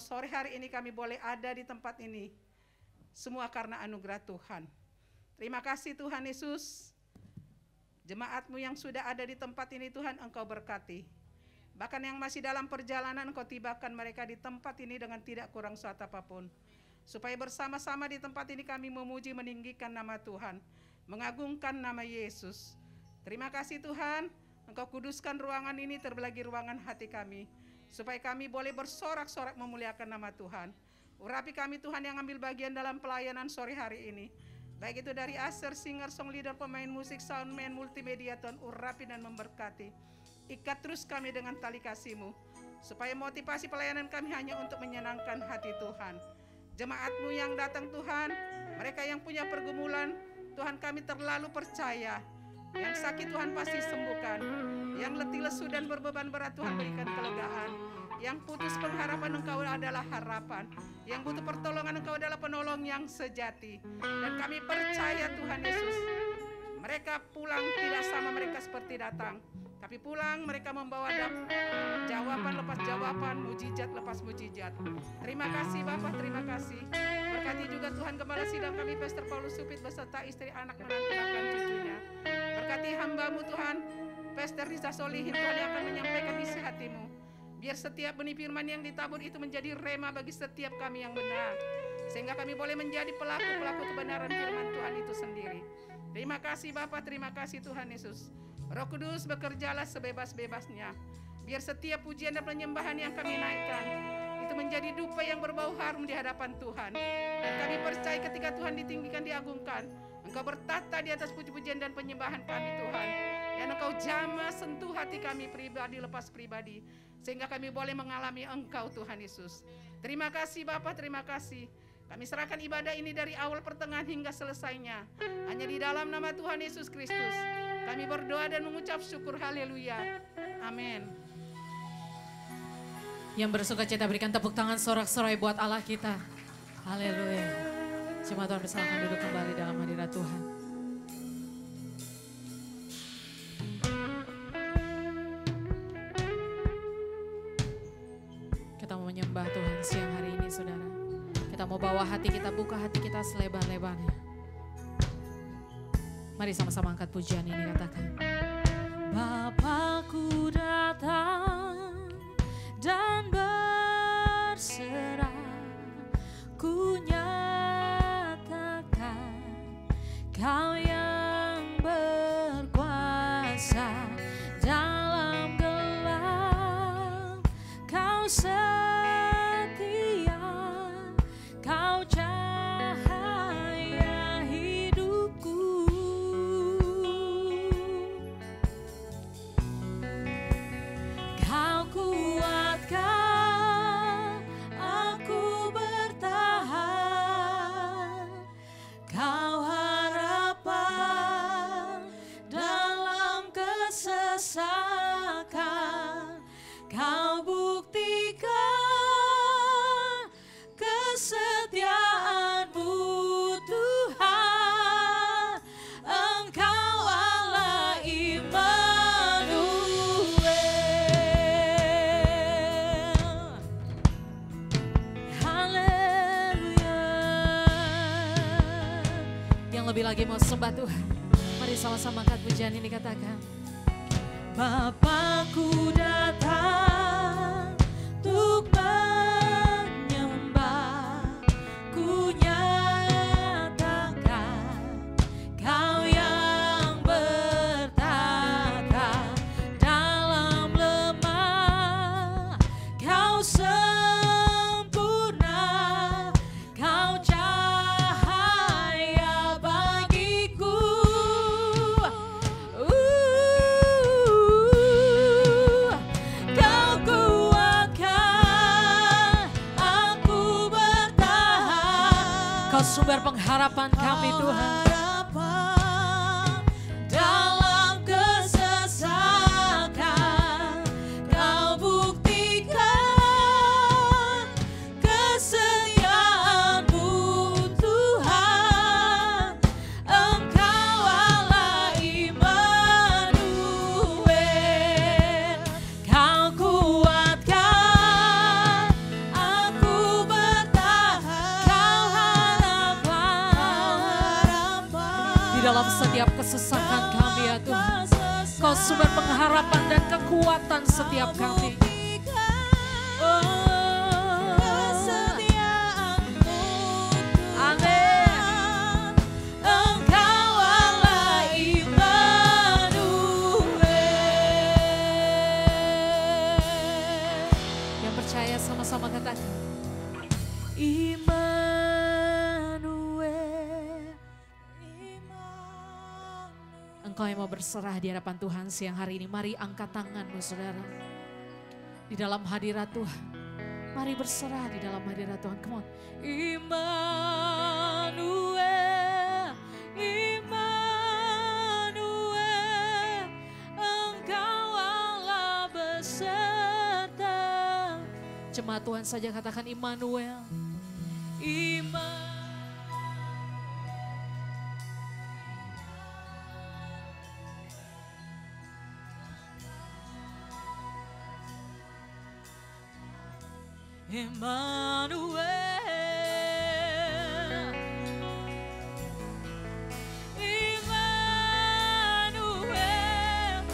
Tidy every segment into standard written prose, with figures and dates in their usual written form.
Sore hari ini kami boleh ada di tempat ini, semua karena anugerah Tuhan. Terima kasih Tuhan Yesus. Jemaat-Mu yang sudah ada di tempat ini Tuhan, Engkau berkati. Bahkan yang masih dalam perjalanan, Engkau tibakan mereka di tempat ini dengan tidak kurang suatu apapun. Supaya bersama-sama di tempat ini kami memuji meninggikan nama Tuhan, mengagungkan nama Yesus. Terima kasih Tuhan, Engkau kuduskan ruangan ini terbelagi ruangan hati kami, supaya kami boleh bersorak-sorak memuliakan nama Tuhan. Urapi kami Tuhan yang ambil bagian dalam pelayanan sore hari ini. Baik itu dari aser, singer, song leader, pemain musik, soundman, multimedia, Tuhan urapi dan memberkati. Ikat terus kami dengan tali kasih-Mu, supaya motivasi pelayanan kami hanya untuk menyenangkan hati Tuhan. Jemaat-Mu yang datang Tuhan, mereka yang punya pergumulan, Tuhan kami terlalu percaya. Yang sakit Tuhan pasti sembuhkan. Yang letih lesu dan berbeban berat Tuhan berikan kelegaan. Yang putus pengharapan Engkau adalah harapan. Yang butuh pertolongan Engkau adalah penolong yang sejati. Dan kami percaya Tuhan Yesus, mereka pulang tidak sama mereka seperti datang. Tapi pulang mereka membawa jawaban lepas jawaban, mujizat lepas mujizat. Terima kasih Bapak, terima kasih. Berkati juga Tuhan Gembala Sidang kami, Pastor Paulus Supit beserta istri, anak, menantu, dan cucunya. Berkati hamba-Mu Tuhan, Pastor Riza Solihin Tuhan yang akan menyampaikan isi hati-Mu. Biar setiap benih firman yang ditabur itu menjadi rema bagi setiap kami yang benar. Sehingga kami boleh menjadi pelaku-pelaku kebenaran firman Tuhan itu sendiri. Terima kasih Bapak, terima kasih Tuhan Yesus. Roh Kudus bekerjalah sebebas-bebasnya. Biar setiap pujian dan penyembahan yang kami naikkan itu menjadi dupa yang berbau harum di hadapan Tuhan. Dan kami percaya ketika Tuhan ditinggikan, diagungkan, Engkau bertata di atas puji-pujian dan penyembahan kami Tuhan. Dan Engkau jamah sentuh hati kami pribadi lepas pribadi, sehingga kami boleh mengalami Engkau Tuhan Yesus. Terima kasih Bapa, terima kasih. Kami serahkan ibadah ini dari awal pertengahan hingga selesainya hanya di dalam nama Tuhan Yesus Kristus. Kami berdoa dan mengucap syukur, haleluya, amin. Yang bersuka cita berikan tepuk tangan sorak-sorai buat Allah kita. Haleluya. Cuma Tuhan bersilakan duduk kembali dalam hadirat Tuhan. Kita mau menyembah Tuhan siang hari ini saudara. Kita mau bawa hati kita, buka hati kita selebar-lebarnya. Mari sama-sama angkat pujian ini, katakan. Bapakku datang dan berserah, ku nyatakan Kau yang berkuasa dalam gelap, Kau setia, Kau cahaya hidupku. Kau kuatkan aku bertahan, Kau harapan dalam kesesakan, Kau buktikan lebih lagi mau sembah Tuhan. Mari sama-sama angkat pujian ini, katakan. Bapakku datang untuk menyembah, ku nyatakan Kau yang bertata dalam lemah, Kau sempurna, Kau cahaya bagiku. Kau kuatkan aku bertahan. Kau sumber pengharapan kami Tuhan. Dalam kesesakan Kau buktikan kesetiaan-Mu Tuhan. Engkau Allah Immanuel. Kau kuatkan aku bertahan. Kau harapan di dalam setiap kesesakan kami ya Tuhan. Kau sumber pengharapan dan kekuatan setiap kami. Amin. Engkau Allah Immanuel. Yang percaya sama-sama katakan Immanuel. Engkau yang mau berserah di hadapan Tuhan siang hari ini, mari angkat tanganmu saudara. Di dalam hadirat Tuhan, mari berserah di dalam hadirat Tuhan. Come on. Immanuel, Immanuel, Engkau Allah beserta. Jemaat Tuhan saja katakan Immanuel, Immanuel. Immanuel, Immanuel.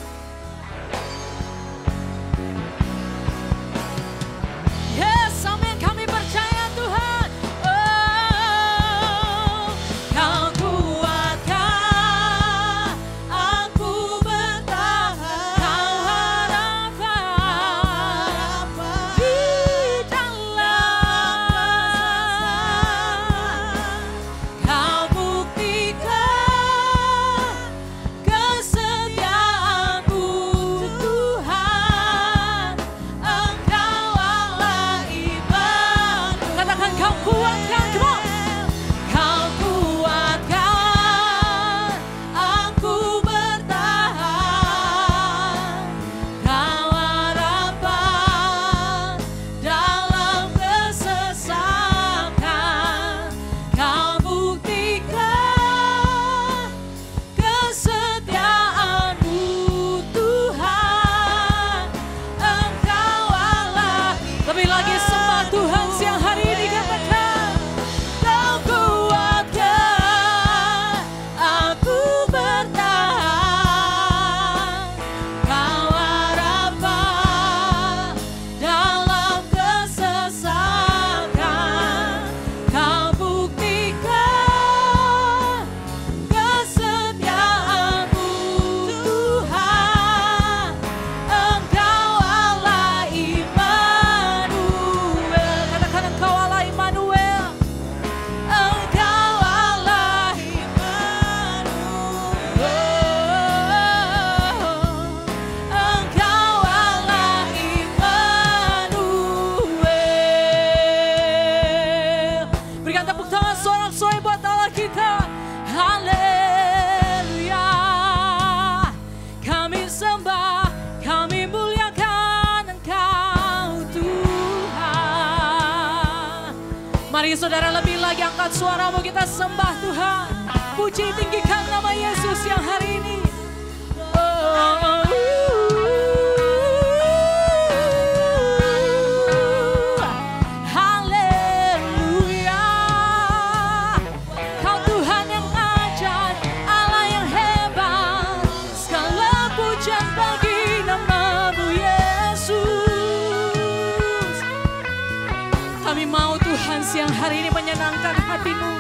Yes, amin, kami percaya Tuhan. Oh, Kau kuatkan aku bertahan. Kau harapan di Kau buktikan kesetiaan-Mu Tuhan. Engkau Allah Immanuel. Katakan Kau kuatkan, come on. Kau kuatkan aku bertahan. Kau harapan dalam kesesakan. Kau buktikan kesetiaan-Mu Tuhan. Engkau Allah. Lebih lagi sembah Tuhan siang hari ini, katakan Kau kuatkan aku bertahan. Kau harapan dalam kesesakan. Kau buktikan kesetiaan-Mu Tuhan. Engkau Allah Immanuel. Katakan Engkau Allah Immanuel. Engkau Allah Immanuel. Engkau Allah Immanuel. Berikan tepuk tangan sorak-sorai buat Allah kita. Haleluya. Kami sembah, kami muliakan Engkau Tuhan. Mari saudara lebih lagi angkat suaramu, kita sembah Tuhan. Puji tinggikan nama Yesus yang hari ini. Haleluya. Kau Tuhan yang ajaib. Kami mau Tuhan siang hari ini menyenangkan hati-Mu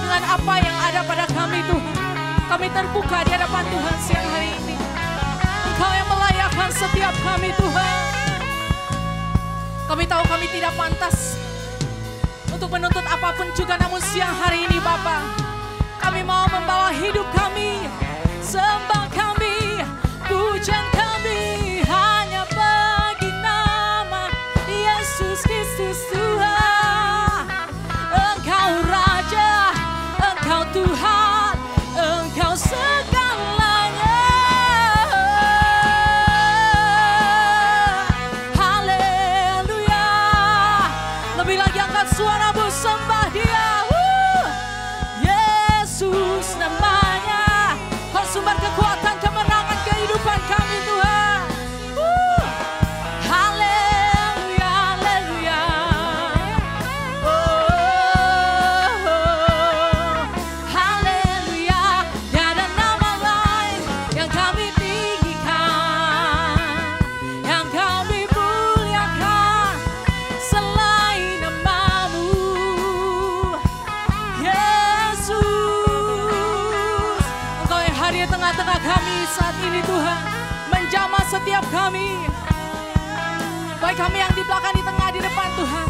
dengan apa yang ada pada kami Tuhan. Kami terbuka di hadapan Tuhan siang hari ini. Engkau yang melayakkan setiap kami Tuhan. Kami tahu kami tidak pantas untuk menuntut apapun juga, namun siang hari ini Bapa, kami mau membawa hidup kami, sembah kami, pujian kami hanya bagi nama Yesus Kristus Tuhan. Engkau Raja, Engkau Tuhan, Engkau segalanya. Haleluya. Lebih lagi angkat suaramu, sembah Dia. Yesus namanya, Kau sumber kekuatan, kemenangan kehidupan kami Tuhan. Haleluya, haleluya. Haleluya. Tiada nama lain yang kami tinggikan, yang kami muliakan selain nama-Mu, Yesus. Engkau yang hadir di tengah-tengah kami saat ini Tuhan, menjamah setiap kami, baik kami yang di belakang, di tengah, di depan Tuhan.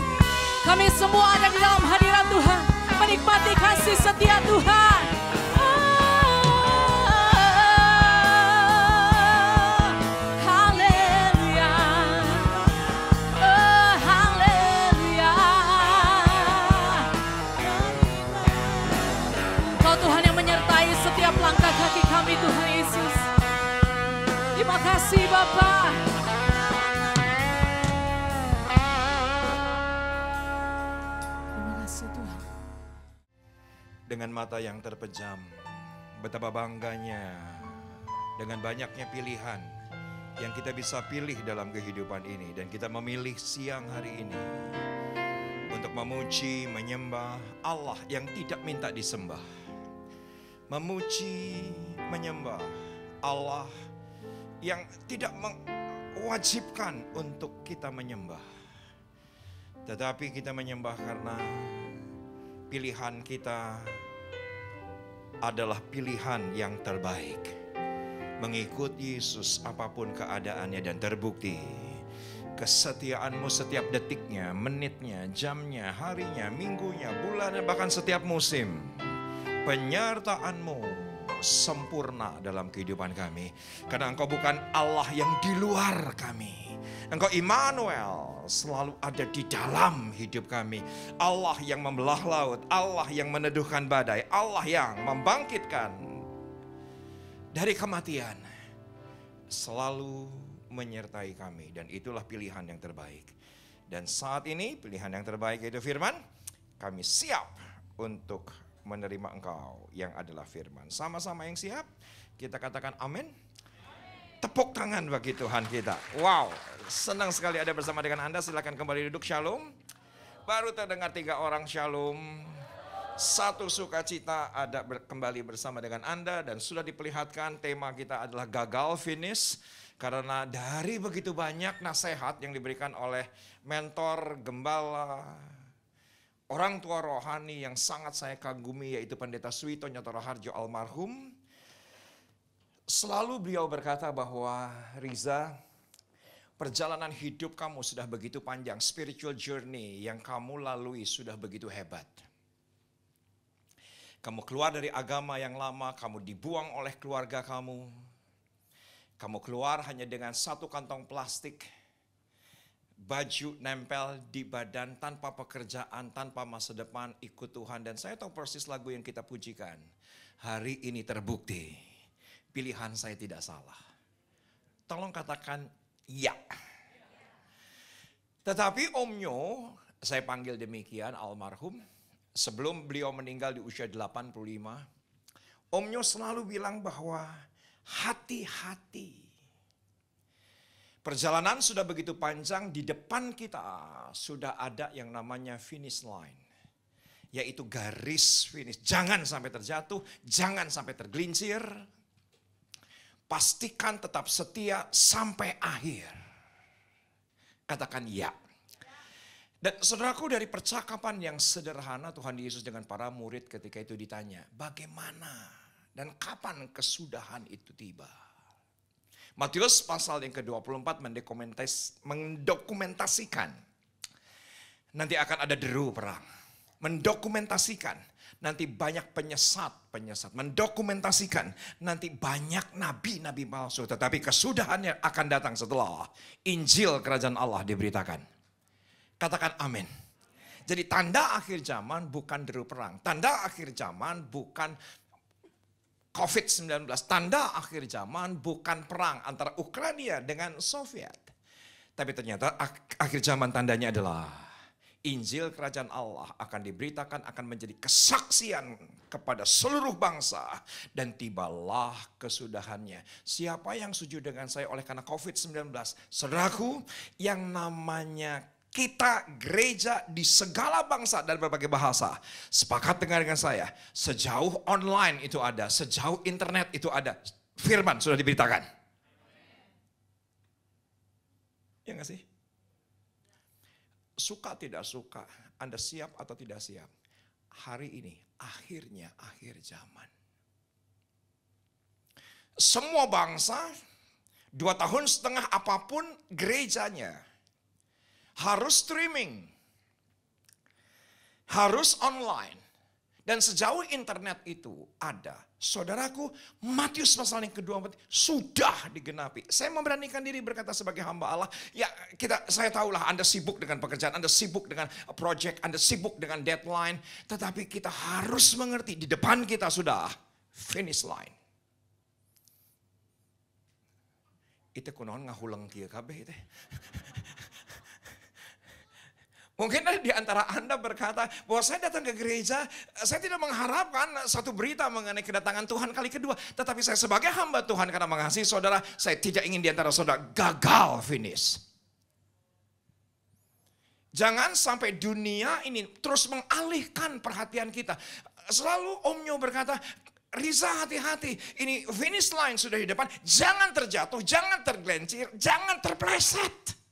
Kami semua ada di dalam hadirat Tuhan, menikmati kasih setia Tuhan. Haleluya. Haleluya. Kau Tuhan yang menyertai setiap langkah kaki kami Tuhan Yesus. Terima kasih Bapa. Terima kasih Tuhan. Dengan mata yang terpejam, betapa bangganya dengan banyaknya pilihan yang kita bisa pilih dalam kehidupan ini. Dan kita memilih siang hari ini untuk memuji, menyembah Allah yang tidak minta disembah. Memuji, menyembah Allah yang tidak mewajibkan untuk kita menyembah. Tetapi kita menyembah karena pilihan kita adalah pilihan yang terbaik. Mengikut Yesus apapun keadaannya, dan terbukti kesetiaan-Mu setiap detiknya, menitnya, jamnya, harinya, minggunya, bulannya, bahkan setiap musim. Penyertaan-Mu sempurna dalam kehidupan kami. Karena Engkau bukan Allah yang di luar kami. Engkau Immanuel, selalu ada di dalam hidup kami. Allah yang membelah laut, Allah yang meneduhkan badai, Allah yang membangkitkan dari kematian, selalu menyertai kami. Dan itulah pilihan yang terbaik. Dan saat ini pilihan yang terbaik yaitu firman. Kami siap untuk menerima Engkau yang adalah firman. Sama-sama yang siap, kita katakan amin. Tepuk tangan bagi Tuhan kita. Wow, senang sekali ada bersama dengan Anda. Silakan kembali duduk. Shalom. Baru terdengar 3 orang shalom. Satu sukacita ada kembali bersama dengan Anda. Dan sudah diperlihatkan tema kita adalah gagal finish. Karena dari begitu banyak nasihat yang diberikan oleh mentor, gembala, orang tua rohani yang sangat saya kagumi, yaitu Pendeta Suwito Nyotoro Harjo almarhum. Selalu beliau berkata bahwa, Riza, perjalanan hidup kamu sudah begitu panjang, spiritual journey yang kamu lalui sudah begitu hebat. Kamu keluar dari agama yang lama, kamu dibuang oleh keluarga kamu. Kamu keluar hanya dengan 1 kantong plastik, baju nempel di badan, tanpa pekerjaan, tanpa masa depan, ikut Tuhan. Dan saya tahu persis lagu yang kita pujikan. Hari ini terbukti, pilihan saya tidak salah. Tolong katakan ya. Tetapi Om Nyo, saya panggil demikian, almarhum, sebelum beliau meninggal di usia 85, Om Nyo selalu bilang bahwa hati-hati. Perjalanan sudah begitu panjang, di depan kita sudah ada yang namanya finish line. Yaitu garis finish. Jangan sampai terjatuh, jangan sampai tergelincir. Pastikan tetap setia sampai akhir. Katakan ya. Dan saudaraku, dari percakapan yang sederhana Tuhan Yesus dengan para murid ketika itu ditanya, bagaimana dan kapan kesudahan itu tiba? Matius pasal yang ke-24 mendokumentasikan nanti akan ada deru perang. Mendokumentasikan nanti banyak penyesat. Mendokumentasikan nanti banyak nabi-nabi palsu. Tetapi kesudahannya akan datang setelah Injil Kerajaan Allah diberitakan. Katakan amin. Jadi tanda akhir zaman bukan deru perang. Tanda akhir zaman bukan COVID-19. Tanda akhir zaman bukan perang antara Ukraina dengan Soviet. Tapi ternyata akhir zaman tandanya adalah Injil Kerajaan Allah akan diberitakan, akan menjadi kesaksian kepada seluruh bangsa. Dan tibalah kesudahannya. Siapa yang setuju dengan saya oleh karena COVID-19? Saudaraku, yang namanya kita gereja di segala bangsa dan berbagai bahasa. Sepakat dengan saya, sejauh online itu ada, sejauh internet itu ada, firman sudah diberitakan. Ya nggak sih? Suka tidak suka, Anda siap atau tidak siap, hari ini akhirnya akhir zaman. Semua bangsa, 2,5 tahun apapun gerejanya, harus streaming, harus online. Dan sejauh internet itu ada, saudaraku, Matius pasal yang ke-24 sudah digenapi. Saya memberanikan diri berkata sebagai hamba Allah, ya saya tahulah Anda sibuk dengan pekerjaan, Anda sibuk dengan project, Anda sibuk dengan deadline. Tetapi kita harus mengerti, di depan kita sudah finish line. Itu kunaon ngahulang kieu kabeh teh. Mungkin di antara Anda berkata bahwa saya datang ke gereja, saya tidak mengharapkan satu berita mengenai kedatangan Tuhan kali kedua. Tetapi saya sebagai hamba Tuhan karena mengasihi saudara, saya tidak ingin di antara saudara gagal finish. Jangan sampai dunia ini terus mengalihkan perhatian kita. Selalu Om Nyo berkata, Riza hati-hati, ini finish line sudah di depan. Jangan terjatuh, jangan tergelincir, jangan terpleset.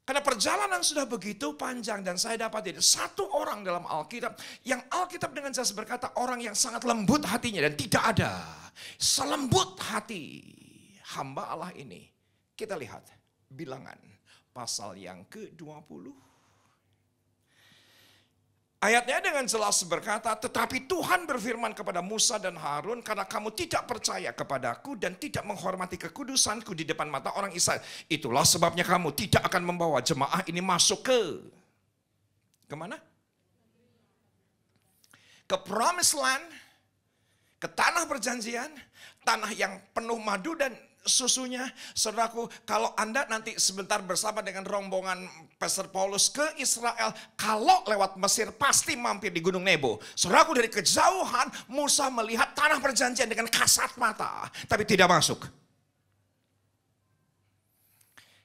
Karena perjalanan sudah begitu panjang dan saya dapat satu orang dalam Alkitab yang Alkitab dengan jelas berkata orang yang sangat lembut hatinya dan tidak ada selembut hati hamba Allah ini. Kita lihat Bilangan pasal yang ke-20. Ayatnya dengan jelas berkata, tetapi Tuhan berfirman kepada Musa dan Harun, karena kamu tidak percaya kepadaku dan tidak menghormati kekudusanku di depan mata orang Israel. Itulah sebabnya kamu tidak akan membawa jemaah ini masuk kemana? Ke Promised Land, ke tanah perjanjian, tanah yang penuh madu dan susunya. Saudaraku, kalau Anda nanti sebentar bersama dengan rombongan Pastor Paulus ke Israel, kalau lewat Mesir pasti mampir di Gunung Nebo. Saudaraku, dari kejauhan Musa melihat tanah perjanjian dengan kasat mata, tapi tidak masuk.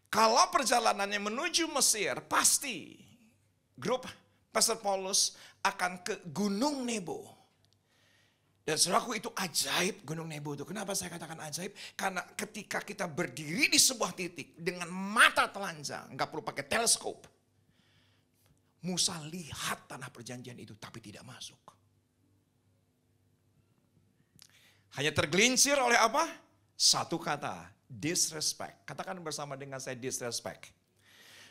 Kalau perjalanannya menuju Mesir, pasti grup Pastor Paulus akan ke Gunung Nebo. Dan saudaraku, itu ajaib Gunung Nebo itu. Kenapa saya katakan ajaib? Karena ketika kita berdiri di sebuah titik dengan mata telanjang, nggak perlu pakai teleskop, Musa lihat tanah perjanjian itu tapi tidak masuk. Hanya tergelincir oleh apa? Satu kata, disrespect. Katakan bersama dengan saya disrespect.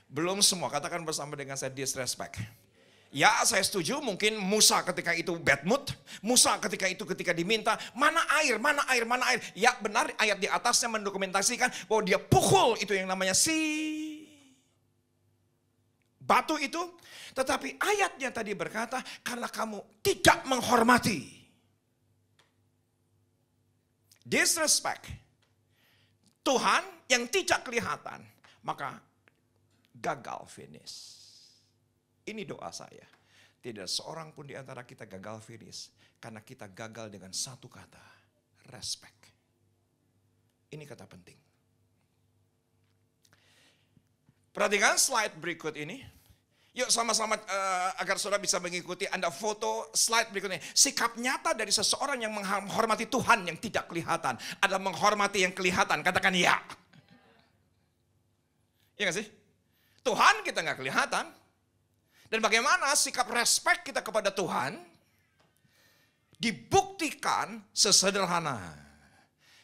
Belum semua, katakan bersama dengan saya disrespect. Ya, saya setuju, mungkin Musa ketika itu bad mood. Musa ketika diminta, mana air. Ya benar, ayat di atasnya mendokumentasikan bahwa dia pukul itu yang namanya si batu itu. Tetapi ayatnya tadi berkata, karena kamu tidak menghormati. Disrespect Tuhan yang tidak kelihatan, maka gagal finish. Ini doa saya. Tidak seorang pun di antara kita gagal finish. Karena kita gagal dengan satu kata. Respect. Ini kata penting. Perhatikan slide berikut ini. Yuk sama-sama agar saudara bisa mengikuti. Anda foto slide berikut ini. Sikap nyata dari seseorang yang menghormati Tuhan yang tidak kelihatan adalah menghormati yang kelihatan. Katakan ya. Iya gak sih? Tuhan kita nggak kelihatan. Dan bagaimana sikap respect kita kepada Tuhan dibuktikan sesederhana.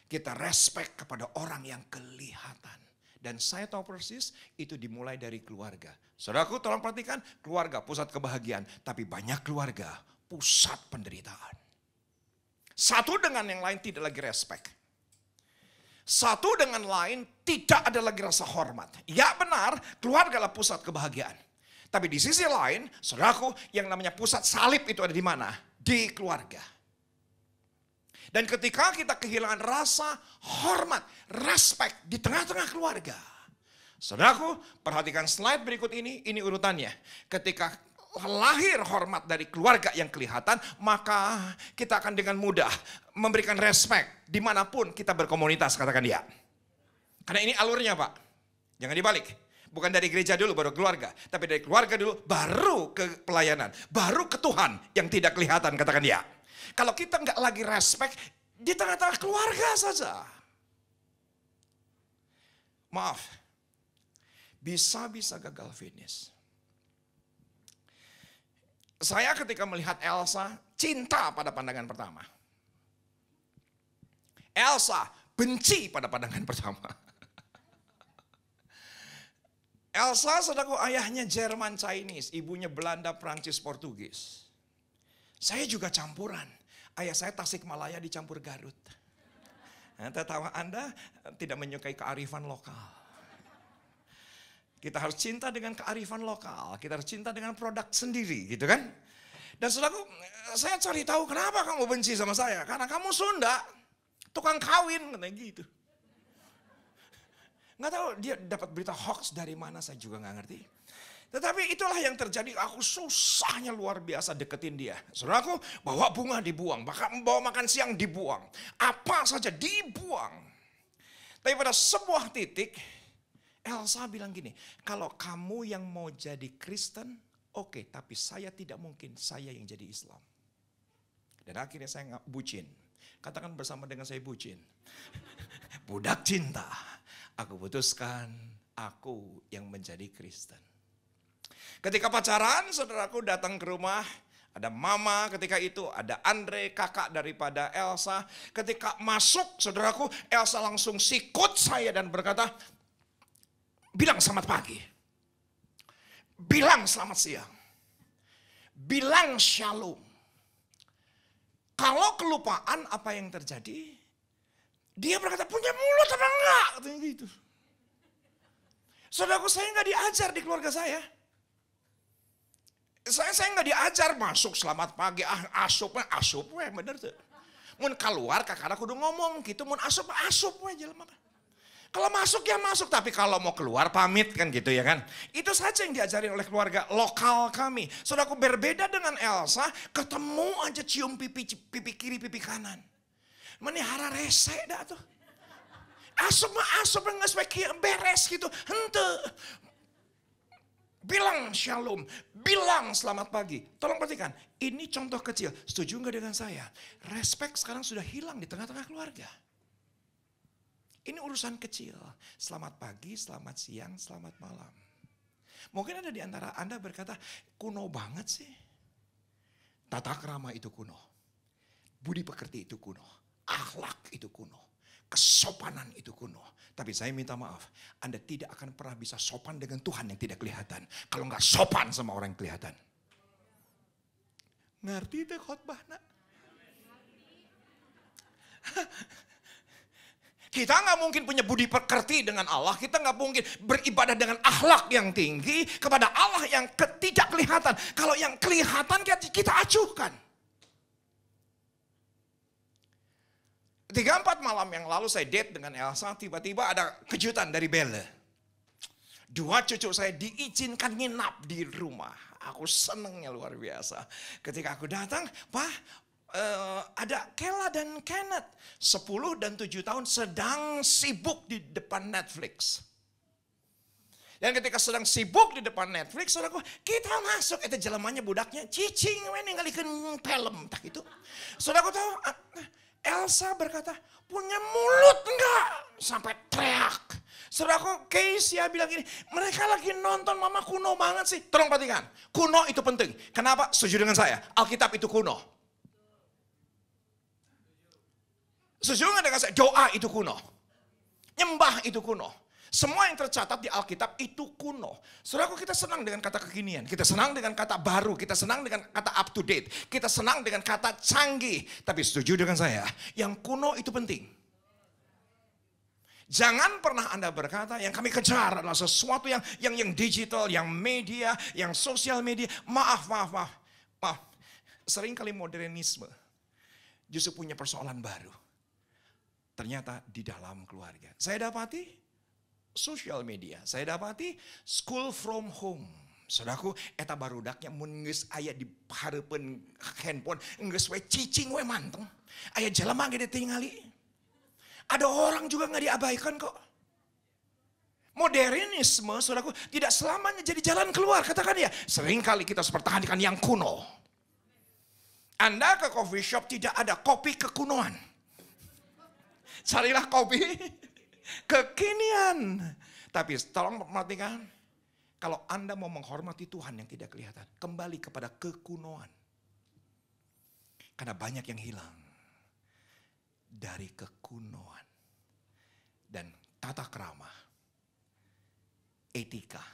Kita respect kepada orang yang kelihatan. Dan saya tahu persis itu dimulai dari keluarga. Saudaraku tolong perhatikan, keluarga pusat kebahagiaan. Tapi banyak keluarga pusat penderitaan. Satu dengan yang lain tidak lagi respect. Satu dengan lain tidak ada lagi rasa hormat. Ya benar, keluarga adalah pusat kebahagiaan. Tapi di sisi lain, saudaraku, yang namanya pusat salib itu ada di mana? Di keluarga. Dan ketika kita kehilangan rasa hormat, respect di tengah-tengah keluarga. Saudaraku, perhatikan slide berikut ini urutannya. Ketika lahir hormat dari keluarga yang kelihatan, maka kita akan dengan mudah memberikan respect dimanapun kita berkomunitas, katakan dia. Karena ini alurnya Pak, jangan dibalik. Bukan dari gereja dulu baru keluarga, tapi dari keluarga dulu baru ke pelayanan, baru ke Tuhan yang tidak kelihatan, katakan dia. Kalau kita nggak lagi respect di tengah-tengah keluarga saja. Maaf, bisa-bisa gagal finish. Saya ketika melihat Elsa, cinta pada pandangan pertama. Elsa benci pada pandangan pertama. Elsa, saudaraku, ayahnya Jerman Chinese, ibunya Belanda, Prancis, Portugis. Saya juga campuran. Ayah saya Tasikmalaya dicampur Garut. Nah, tertawa Anda tidak menyukai kearifan lokal. Kita harus cinta dengan kearifan lokal. Kita harus cinta dengan produk sendiri, gitu kan? Dan saudaraku, saya cari tahu kenapa kamu benci sama saya. Karena kamu Sunda, tukang kawin, katanya gitu. Nggak tahu dia dapat berita hoax dari mana, saya juga nggak ngerti. Tetapi itulah yang terjadi, aku susahnya luar biasa deketin dia. Saudaraku, bawa bunga dibuang, bahkan bawa makan siang dibuang. Apa saja dibuang. Tapi pada sebuah titik, Elsa bilang gini, kalau kamu yang mau jadi Kristen, oke, tapi saya tidak mungkin, saya yang jadi Islam. Dan akhirnya saya nggak bucin. Katakan bersama dengan saya bucin. Budak cinta. Aku putuskan aku yang menjadi Kristen. Ketika pacaran, saudaraku datang ke rumah. Ada mama ketika itu, ada Andre, kakak daripada Elsa. Ketika masuk, saudaraku, Elsa langsung sikut saya dan berkata, bilang selamat pagi. Bilang selamat siang. Bilang shalom. Kalau kelupaan apa yang terjadi? Dia berkata, punya mulut apa enggak? Katanya gitu. Saudaraku, saya nggak diajar di keluarga saya. Saya nggak diajar masuk selamat pagi, asup bener tuh. Mun keluar kakak udah ngomong gitu, mun asup aja lah. Kalau masuk ya masuk, tapi kalau mau keluar pamit kan gitu ya kan. Itu saja yang diajarin oleh keluarga lokal kami. Saudaraku, berbeda dengan Elsa, ketemu aja cium pipi kiri, pipi kanan. Menihara rese dah tuh. Asup nggak sebaik beres gitu. Hente. Bilang shalom, bilang selamat pagi. Tolong perhatikan, ini contoh kecil. Setuju nggak dengan saya? Respect sekarang sudah hilang di tengah-tengah keluarga. Ini urusan kecil. Selamat pagi, selamat siang, selamat malam. Mungkin ada di antara Anda berkata, kuno banget sih. Tata krama itu kuno. Budi pekerti itu kuno. Akhlak itu kuno. Kesopanan itu kuno. Tapi saya minta maaf, Anda tidak akan pernah bisa sopan dengan Tuhan yang tidak kelihatan. Kalau nggak sopan sama orang yang kelihatan. Ngerti itu khotbah nak? Kita nggak mungkin punya budi pekerti dengan Allah. Kita nggak mungkin beribadah dengan akhlak yang tinggi kepada Allah yang tidak kelihatan. Kalau yang kelihatan kita acuhkan. 3-4 malam yang lalu saya date dengan Elsa, tiba-tiba ada kejutan dari Bella. 2 cucu saya diizinkan nginap di rumah. Aku senengnya luar biasa. Ketika aku datang, Pak, ada Kela dan Kenneth, 10 dan 7 tahun sedang sibuk di depan Netflix. Dan ketika sedang sibuk di depan Netflix, saudaraku, kita masuk, itu jelemanya budaknya, cicing, ninggalikeun film, tak itu. Saudaraku tahu, Elsa berkata, punya mulut enggak? Sampai teriak. Saudaraku, Keisha bilang gini, mereka lagi nonton mama kuno banget sih. Tolong perhatikan, kuno itu penting. Kenapa? Setuju dengan saya, Alkitab itu kuno. Setuju dengan saya, doa itu kuno. Nyembah itu kuno. Semua yang tercatat di Alkitab itu kuno. Saudaraku, kita senang dengan kata kekinian. Kita senang dengan kata baru. Kita senang dengan kata up to date. Kita senang dengan kata canggih. Tapi setuju dengan saya, yang kuno itu penting. Jangan pernah Anda berkata yang kami kejar adalah sesuatu yang digital, yang media, yang sosial media. Maaf. Seringkali modernisme justru punya persoalan baru. Ternyata di dalam keluarga. Saya dapati sosial media. Saya dapati school from home. Saudaraku, eta barudaknya mun geus aya di hareupeun handphone, geus we cicing we manteng. Aya jelema ge ditingali. Ada orang juga nggak diabaikan kok. Modernisme, saudaraku, tidak selamanya jadi jalan keluar. Katakan ya, seringkali kita pertahankan yang kuno. Anda ke coffee shop tidak ada kopi kekunoan. Carilah kopi kekinian. Tapi tolong perhatikan, kalau Anda mau menghormati Tuhan yang tidak kelihatan, kembali kepada kekunoan. Karena banyak yang hilang dari kekunoan. Dan tata krama, etika,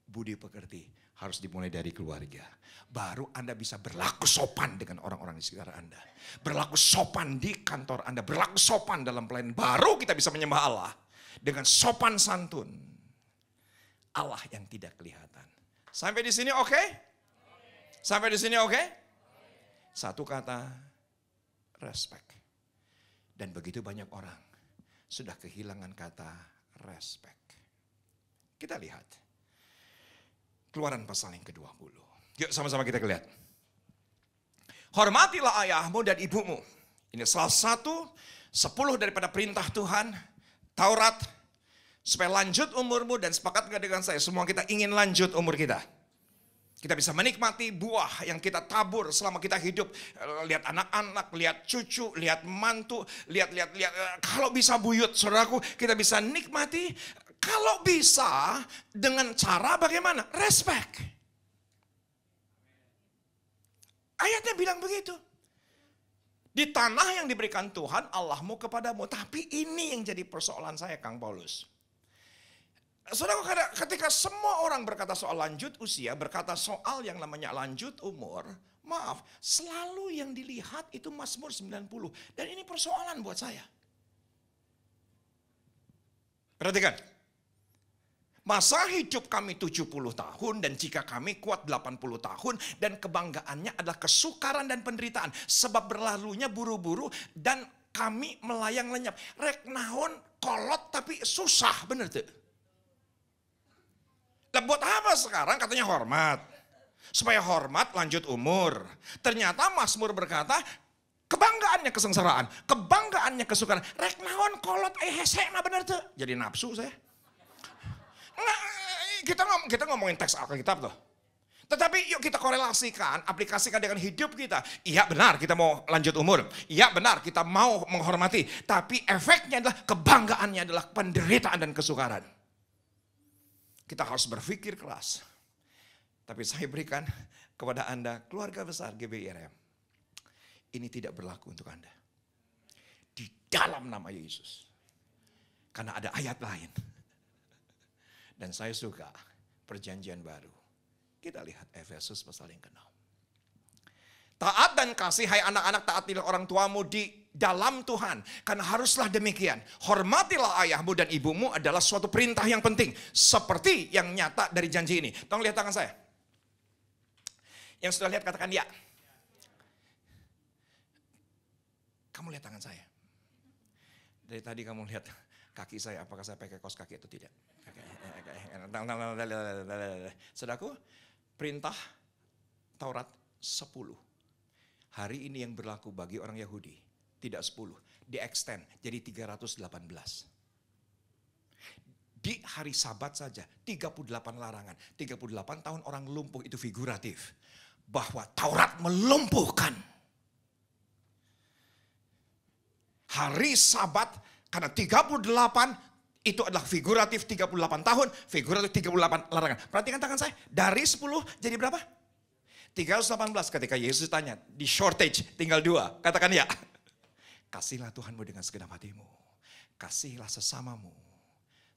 budi pekerti harus dimulai dari keluarga. Baru Anda bisa berlaku sopan dengan orang-orang di sekitar Anda. Berlaku sopan di kantor Anda, berlaku sopan dalam pelayanan. Baru kita bisa menyembah Allah dengan sopan santun. Allah yang tidak kelihatan. Sampai di sini oke? Sampai di sini oke? Satu kata, respect. Dan begitu banyak orang sudah kehilangan kata respect. Kita lihat. Keluaran pasal yang ke-20. Yuk sama-sama kita lihat. Hormatilah ayahmu dan ibumu. Ini salah satu 10 daripada perintah Tuhan. Taurat. Supaya lanjut umurmu, dan sepakat gak dengan saya, semua kita ingin lanjut umur kita. Kita bisa menikmati buah yang kita tabur selama kita hidup. Lihat anak-anak, lihat cucu, lihat mantu, lihat. Kalau bisa buyut, saudaraku, kita bisa nikmati. Kalau bisa dengan cara bagaimana? Respect. Ayatnya bilang begitu. Di tanah yang diberikan Tuhan Allahmu kepadamu. Tapi ini yang jadi persoalan saya, Kang Paulus. Saudara, ketika semua orang berkata soal lanjut usia, berkata soal yang namanya lanjut umur, maaf, selalu yang dilihat itu Mazmur 90. Dan ini persoalan buat saya. Perhatikan. Masa hidup kami 70 tahun dan jika kami kuat 80 tahun dan kebanggaannya adalah kesukaran dan penderitaan. Sebab berlalunya buru-buru dan kami melayang lenyap. Rek naon kolot tapi susah, bener tuh. Nah, buat apa sekarang katanya hormat? Supaya hormat lanjut umur. Ternyata Mazmur berkata, kebanggaannya kesengsaraan, kebanggaannya kesukaran. Rek naon kolot hesek mah bener tuh. Jadi nafsu saya. Nggak, kita ngomongin teks Alkitab tuh. Tetapi yuk kita korelasikan, aplikasikan dengan hidup kita. Iya benar kita mau lanjut umur. Iya benar kita mau menghormati. Tapi efeknya adalah kebanggaannya adalah penderitaan dan kesukaran. Kita harus berpikir keras. Tapi saya berikan kepada Anda, keluarga besar GBIRM. Ini tidak berlaku untuk Anda. Di dalam nama Yesus. Karena ada ayat lain. Dan saya suka perjanjian baru. Kita lihat Efesus pasal yang ke-6. Taat dan kasih, hai anak-anak, taatilah orang tuamu di dalam Tuhan. Karena haruslah demikian. Hormatilah ayahmu dan ibumu adalah suatu perintah yang penting. Seperti yang nyata dari janji ini. Tolong lihat tangan saya. Yang sudah lihat katakan ya. Kamu lihat tangan saya. Dari tadi kamu lihat kaki saya. Apakah saya pakai kaos kaki atau tidak? Saudaraku, perintah Taurat 10. Hari ini yang berlaku bagi orang Yahudi, tidak 10, di-extend jadi 318. Di hari Sabat saja, 38 larangan. 38 tahun orang lumpuh itu figuratif. Bahwa Taurat melumpuhkan. Hari Sabat, karena 38 itu adalah figuratif 38 tahun, figuratif 38 larangan. Perhatikan tangan saya, dari 10 jadi berapa? 318 ketika Yesus tanya, di shortage tinggal 2, katakan ya. Kasihlah Tuhanmu dengan segenap hatimu, kasihilah sesamamu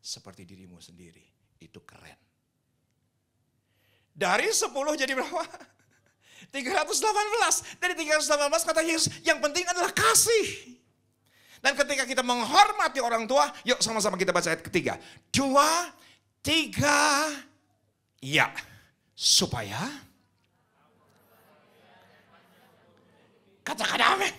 seperti dirimu sendiri, itu keren. Dari 10 jadi berapa? 318, dari 318 kata Yesus, yang penting adalah kasih. Dan ketika kita menghormati orang tua, yuk sama-sama kita baca ayat ketiga. 2, 3, ya. Supaya, katakan amin.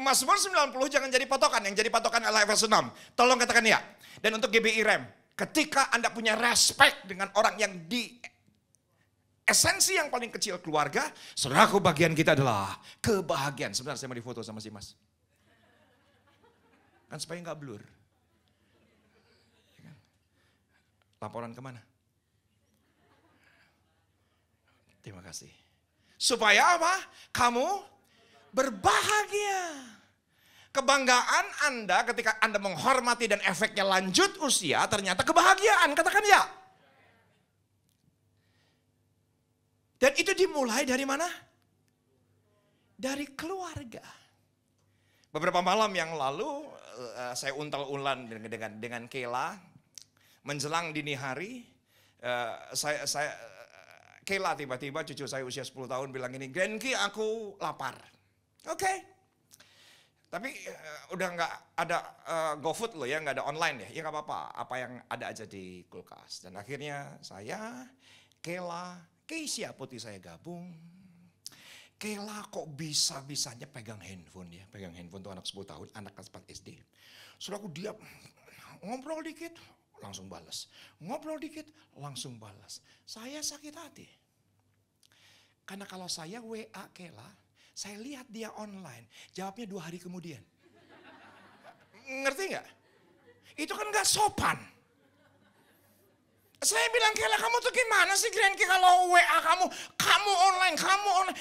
Mazmur 90 jangan jadi patokan, yang jadi patokan adalah Efesus 6. Tolong katakan ya. Dan untuk GBI Rem, ketika Anda punya respect dengan orang yang di esensi yang paling kecil keluarga, saudaraku, bagian kita adalah kebahagiaan. Sebentar saya mau difoto sama si Mas. Kan supaya nggak blur. Laporan kemana? Terima kasih. Supaya apa? Kamu berbahagia. Kebanggaan Anda ketika Anda menghormati dan efeknya lanjut usia, ternyata kebahagiaan. Katakan ya. Dan itu dimulai dari mana? Dari keluarga. Beberapa malam yang lalu saya untal-ulan dengan Kela. Menjelang dini hari, Kela tiba-tiba cucu saya usia 10 tahun bilang gini, Grandki aku lapar. Oke. Tapi udah nggak ada GoFood loh ya, nggak ada online ya. Ya nggak apa-apa, apa yang ada aja di kulkas. Dan akhirnya saya, Kela, Keisha putih saya gabung. Kela kok bisa-bisanya pegang handphone ya. Pegang handphone tuh anak 10 tahun, anak kelas 4 SD. Sudah aku diam, ngobrol dikit, langsung balas. Ngobrol dikit, langsung balas. Saya sakit hati. Karena kalau saya WA Kela, saya lihat dia online, jawabnya 2 hari kemudian. Ngerti nggak? Itu kan nggak sopan. Saya bilang, Kela kamu tuh gimana sih Grandki kalau WA kamu online.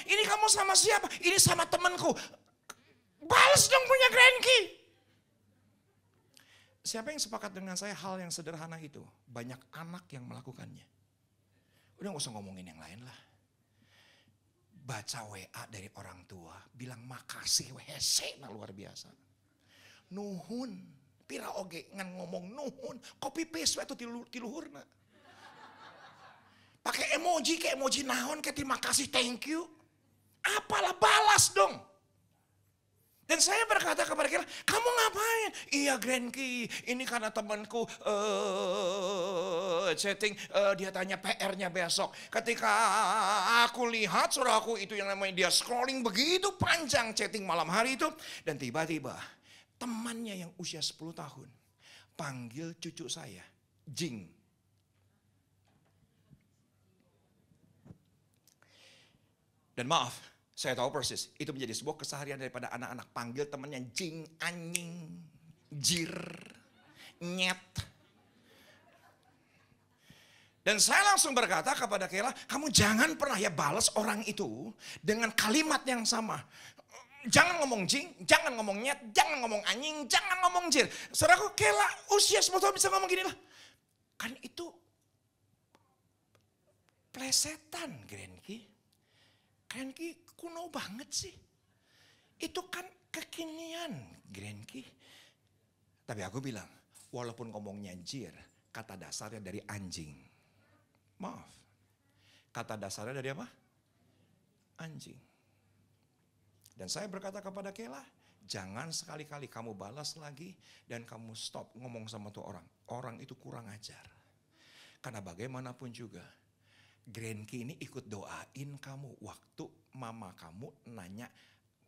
Ini kamu sama siapa? Ini sama temanku. Balas dong punya Grandki. Siapa yang sepakat dengan saya hal yang sederhana itu? Banyak anak yang melakukannya. Udah gak usah ngomongin yang lain lah. Baca WA dari orang tua, bilang makasih, hese nah luar biasa. Nuhun, pira oge ngan ngomong nuhun, copy paste itu tiluhurna. Pakai emoji kayak emoji naon, kayak terima kasih, thank you. Apalah balas dong. Dan saya berkata kepada Kela, kamu ngapain? Iya Grandki, ini karena temanku chatting, dia tanya PR-nya besok. Ketika aku lihat saudaraku itu yang namanya dia scrolling begitu panjang chatting malam hari itu. Dan tiba-tiba temannya yang usia 10 tahun panggil cucu saya, Jing. Dan maaf, saya tahu persis, itu menjadi sebuah keseharian daripada anak-anak. Panggil temannya Jing, anjing, jir, nyet. Dan saya langsung berkata kepada Kela, kamu jangan pernah ya balas orang itu dengan kalimat yang sama. Jangan ngomong jing, jangan ngomong nyet, jangan ngomong anjing, jangan ngomong jir. Saudaraku, Kela usia 10 tahun bisa ngomong gini lah. Kan itu plesetan, Grandki. Grandki kuno banget sih. Itu kan kekinian, Grandki. Tapi aku bilang, walaupun ngomongnya jir, kata dasarnya dari anjing. Maaf. Kata dasarnya dari apa? Anjing. Dan saya berkata kepada Kela, jangan sekali-kali kamu balas lagi dan kamu stop ngomong sama tuh orang. Orang itu kurang ajar. Karena bagaimanapun juga, Grandki ini ikut doain kamu waktu mama kamu nanya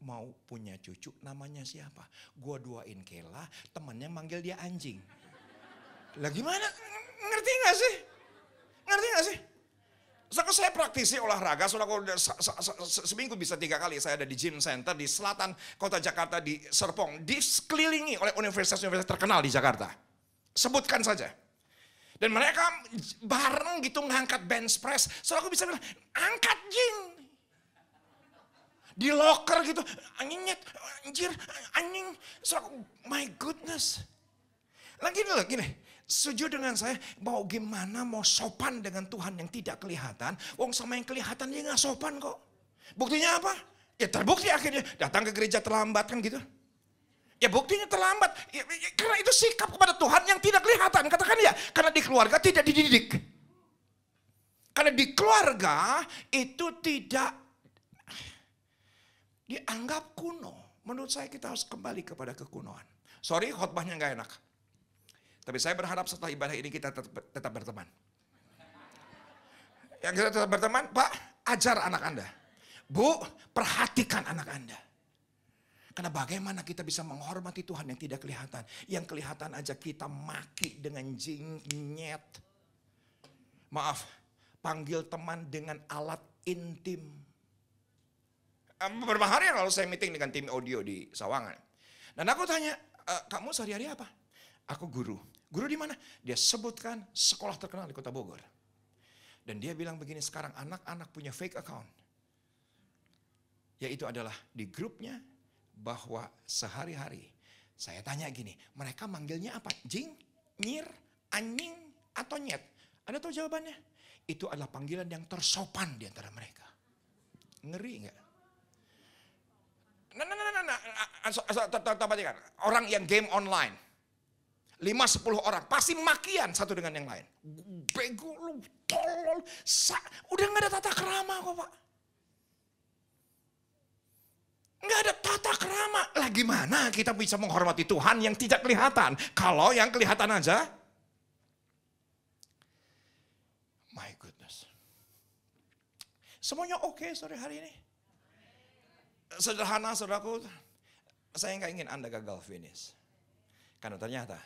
mau punya cucu namanya siapa. Gua doain Kela, temannya manggil dia anjing. Lah gimana? Ngerti gak sih? Ngerti gak sih? Saya praktisi olahraga, seminggu bisa 3 kali saya ada di gym center di selatan kota Jakarta di Serpong. Dikelilingi oleh universitas-universitas terkenal di Jakarta. Sebutkan saja. Dan mereka bareng gitu ngangkat bench press. So aku bisa bilang, angkat Jing. Di locker gitu, anjir, anjing. So, my goodness. Lagi gini, setuju dengan saya bahwa gimana mau sopan dengan Tuhan yang tidak kelihatan, wong sama yang kelihatan dia nggak sopan kok. Buktinya apa? Ya terbukti akhirnya datang ke gereja terlambat kan gitu. Ya buktinya terlambat, karena itu sikap kepada Tuhan yang tidak kelihatan. Katakan ya, karena di keluarga tidak dididik. Karena di keluarga itu tidak dianggap kuno. Menurut saya kita harus kembali kepada kekunoan. Sorry, khotbahnya nggak enak. Tapi saya berharap setelah ibadah ini kita tetap berteman. Yang kita tetap berteman, Pak, ajar anak Anda. Bu, perhatikan anak Anda. Karena bagaimana kita bisa menghormati Tuhan yang tidak kelihatan. Yang kelihatan aja kita maki dengan jingnyet. Maaf, panggil teman dengan alat intim. Beberapa hari yang lalu saya meeting dengan tim audio di Sawangan. Dan aku tanya, kamu sehari-hari apa? Aku guru. Guru di mana? Dia sebutkan sekolah terkenal di Kota Bogor. Dan dia bilang begini, sekarang anak-anak punya fake account. Yaitu adalah di grupnya, bahwa sehari-hari saya tanya gini, mereka manggilnya apa? Jing, nyir, anjing, atau nyet? Anda tahu jawabannya? Itu adalah panggilan yang tersopan di antara mereka. Ngeri enggak? Perhatikan, orang yang game online, 5-10 orang, pasti makian satu dengan yang lain. Bego lu, tolol, udah gak ada tata krama kok Pak. Nggak ada tata krama. Lah gimana kita bisa menghormati Tuhan yang tidak kelihatan? Kalau yang kelihatan aja. My goodness. Semuanya oke sore hari ini. Sederhana saudaraku. Saya nggak ingin Anda gagal finish. Karena ternyata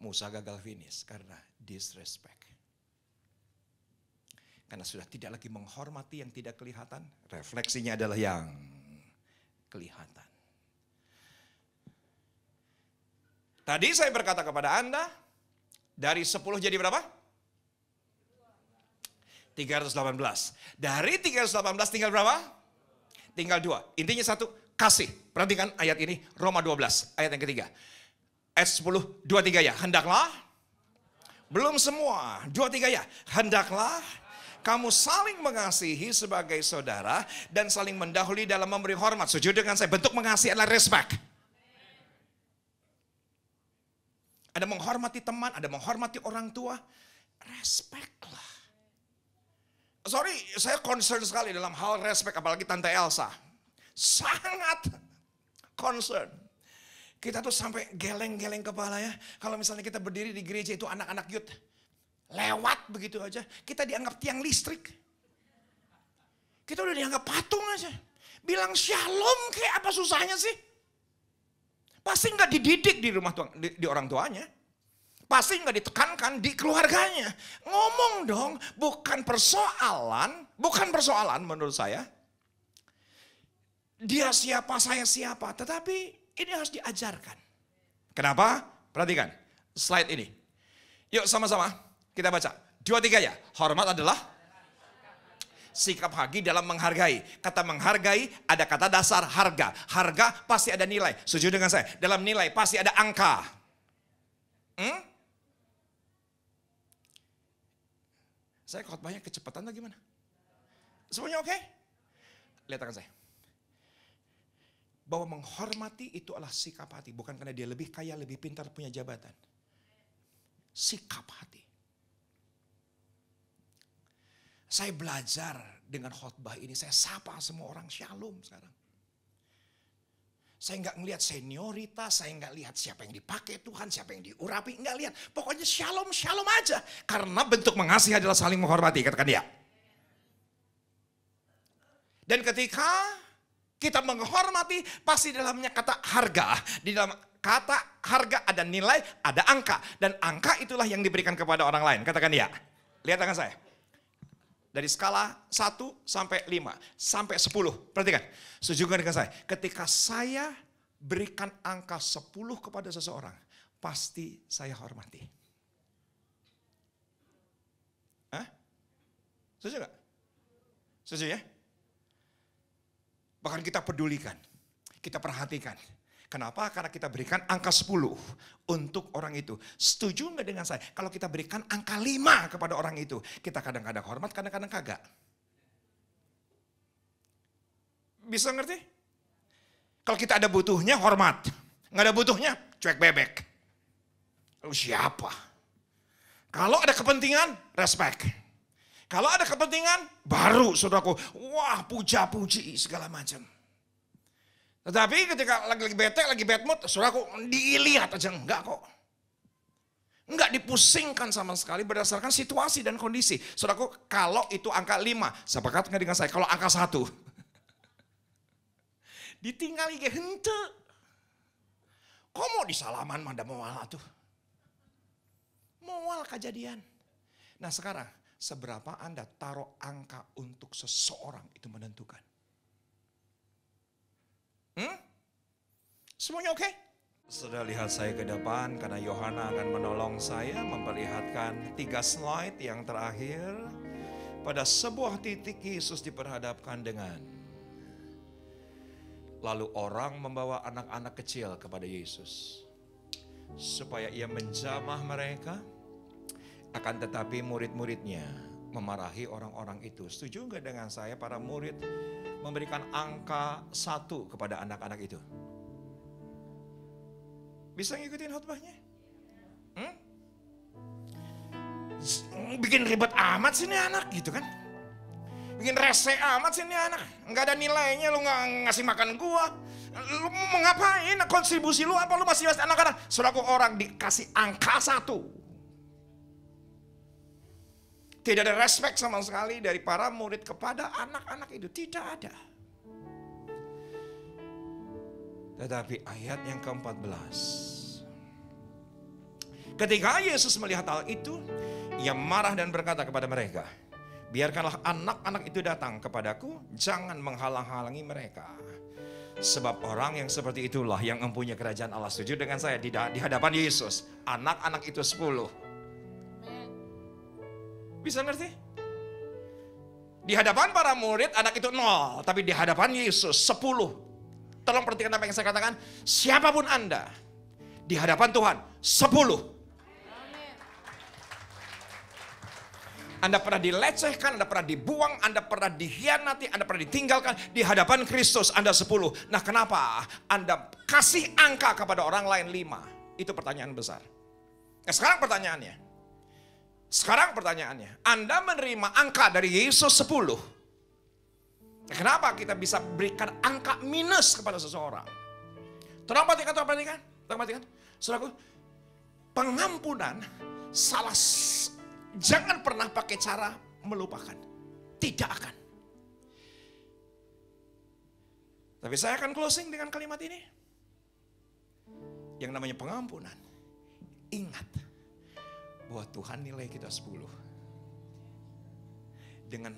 Musa gagal finish karena disrespect. Karena sudah tidak lagi menghormati yang tidak kelihatan. Refleksinya adalah yang kelihatan. Tadi saya berkata kepada Anda, dari 10 jadi berapa? 318. Dari 318 tinggal berapa? Tinggal 2. Intinya satu, kasih. Perhatikan ayat ini, Roma 12, ayat yang ketiga. Ayat 10, 2-3 ya. Hendaklah, belum semua, 2-3 ya. Hendaklah kamu saling mengasihi sebagai saudara dan saling mendahului dalam memberi hormat. Setuju dengan saya, bentuk mengasihi adalah respect. Ada menghormati teman, ada menghormati orang tua, respect lah. Sorry, saya concern sekali dalam hal respect, apalagi Tante Elsa. Sangat concern. Kita tuh sampai geleng-geleng kepala ya. Kalau misalnya kita berdiri di gereja itu anak-anak youth. Lewat begitu aja, kita dianggap tiang listrik. Kita udah dianggap patung aja. Bilang shalom kayak apa susahnya sih? Pasti nggak dididik di rumah di orang tuanya. Pasti nggak ditekankan di keluarganya. Ngomong dong, bukan persoalan menurut saya. Dia siapa, saya siapa. Tetapi ini harus diajarkan. Kenapa? Perhatikan slide ini. Yuk sama-sama. Kita baca, 2-3 ya. Hormat adalah sikap hagi dalam menghargai. Kata menghargai ada kata dasar harga. Harga pasti ada nilai. Setuju dengan saya? Dalam nilai pasti ada angka. Saya khotbahnya kecepatan atau gimana? Semuanya oke? Lihat tangan saya. Bahwa menghormati itu adalah sikap hati. Bukan karena dia lebih kaya, lebih pintar, punya jabatan. Sikap hati. Saya belajar dengan khotbah ini, saya sapa semua orang shalom sekarang. Saya nggak ngelihat senioritas, saya nggak lihat siapa yang dipakai Tuhan, siapa yang diurapi, nggak lihat. Pokoknya shalom, shalom aja. Karena bentuk mengasihi adalah saling menghormati, katakan dia. Dan ketika kita menghormati, pasti dalamnya kata harga. Di dalam kata harga ada nilai, ada angka. Dan angka itulah yang diberikan kepada orang lain, katakan dia. Lihat tangan saya. Dari skala 1 sampai 5 sampai 10. Perhatikan. Setuju dengan saya. Ketika saya berikan angka 10 kepada seseorang, pasti saya hormati. Hah? Setuju gak? Setuju ya? Bahkan kita pedulikan, kita perhatikan. Kenapa? Karena kita berikan angka 10 untuk orang itu. Setuju nggak dengan saya? Kalau kita berikan angka 5 kepada orang itu, kita kadang-kadang hormat, kadang-kadang kagak. Bisa ngerti? Kalau kita ada butuhnya, hormat. Nggak ada butuhnya, cuek bebek. Lalu siapa? Kalau ada kepentingan, respect. Kalau ada kepentingan, baru saudaraku, wah puja-puji segala macam. Tetapi ketika lagi bete, lagi bad mood, saudaraku dilihat aja, enggak kok. Enggak dipusingkan sama sekali berdasarkan situasi dan kondisi. Saudaraku, kalau itu angka 5, sepakat nggak dengan saya? Kalau angka 1, ditinggali ke hente. Kok mau disalaman manda mual tuh? Mual kejadian. Nah sekarang, seberapa Anda taruh angka untuk seseorang itu menentukan. Semuanya oke? Sudah lihat saya ke depan karena Yohana akan menolong saya memperlihatkan 3 slide yang terakhir. Pada sebuah titik Yesus diperhadapkan dengan, lalu orang membawa anak-anak kecil kepada Yesus supaya ia menjamah mereka. Akan tetapi murid-muridnya memarahi orang-orang itu. Setuju nggak dengan saya, para murid memberikan angka 1 kepada anak-anak itu? Bisa ngikutin khotbahnya? Bikin ribet amat sih ini anak gitu kan? Bikin rese amat sih ini anak. Nggak ada nilainya, lu nggak ngasih makan gua. Lu mau ngapain? Kontribusi lu apa? Lu masih anak-anak. Saudaraku, orang dikasih angka 1. Tidak ada respect sama sekali dari para murid kepada anak-anak itu. Tidak ada. Tetapi ayat yang ke-14. Ketika Yesus melihat hal itu, ia marah dan berkata kepada mereka, biarkanlah anak-anak itu datang kepadaku, jangan menghalang-halangi mereka. Sebab orang yang seperti itulah yang mempunyai kerajaan Allah. Setuju dengan saya? Di hadapan Yesus, anak-anak itu 10. Bisa ngerti? Di hadapan para murid anak itu 0, tapi di hadapan Yesus 10. Tolong perhatikan apa yang saya katakan. Siapapun Anda, di hadapan Tuhan 10. Anda pernah dilecehkan, Anda pernah dibuang, Anda pernah dikhianati, Anda pernah ditinggalkan. Di hadapan Kristus Anda 10. Nah kenapa Anda kasih angka kepada orang lain 5? Itu pertanyaan besar. Nah, sekarang pertanyaannya, Anda menerima angka dari Yesus 10. Kenapa kita bisa berikan angka minus kepada seseorang? Tolong perhatikan. Saudaraku, pengampunan jangan pernah pakai cara melupakan. Tidak akan. Tapi saya akan closing dengan kalimat ini. Yang namanya pengampunan. Ingat bahwa Tuhan nilai kita 10. Dengan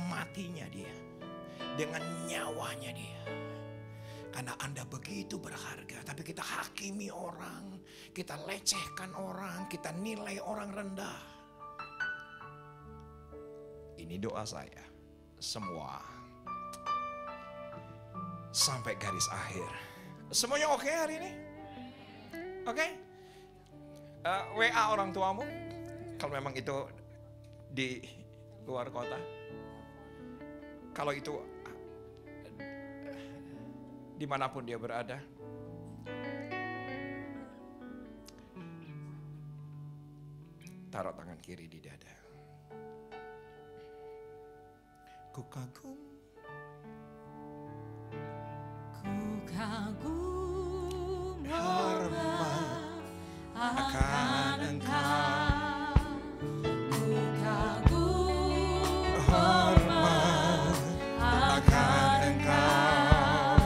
matinya dia. Dengan nyawanya dia. Karena Anda begitu berharga. Tapi kita hakimi orang. Kita lecehkan orang. Kita nilai orang rendah. Ini doa saya. Semua. Sampai garis akhir. Semuanya oke hari ini? Oke? WA orang tuamu, kalau memang itu di luar kota. Kalau itu dimanapun dia berada. Taruh tangan kiri di dada. Ku kagum hormat akan Engkau, ku kagum hormat akan Engkau,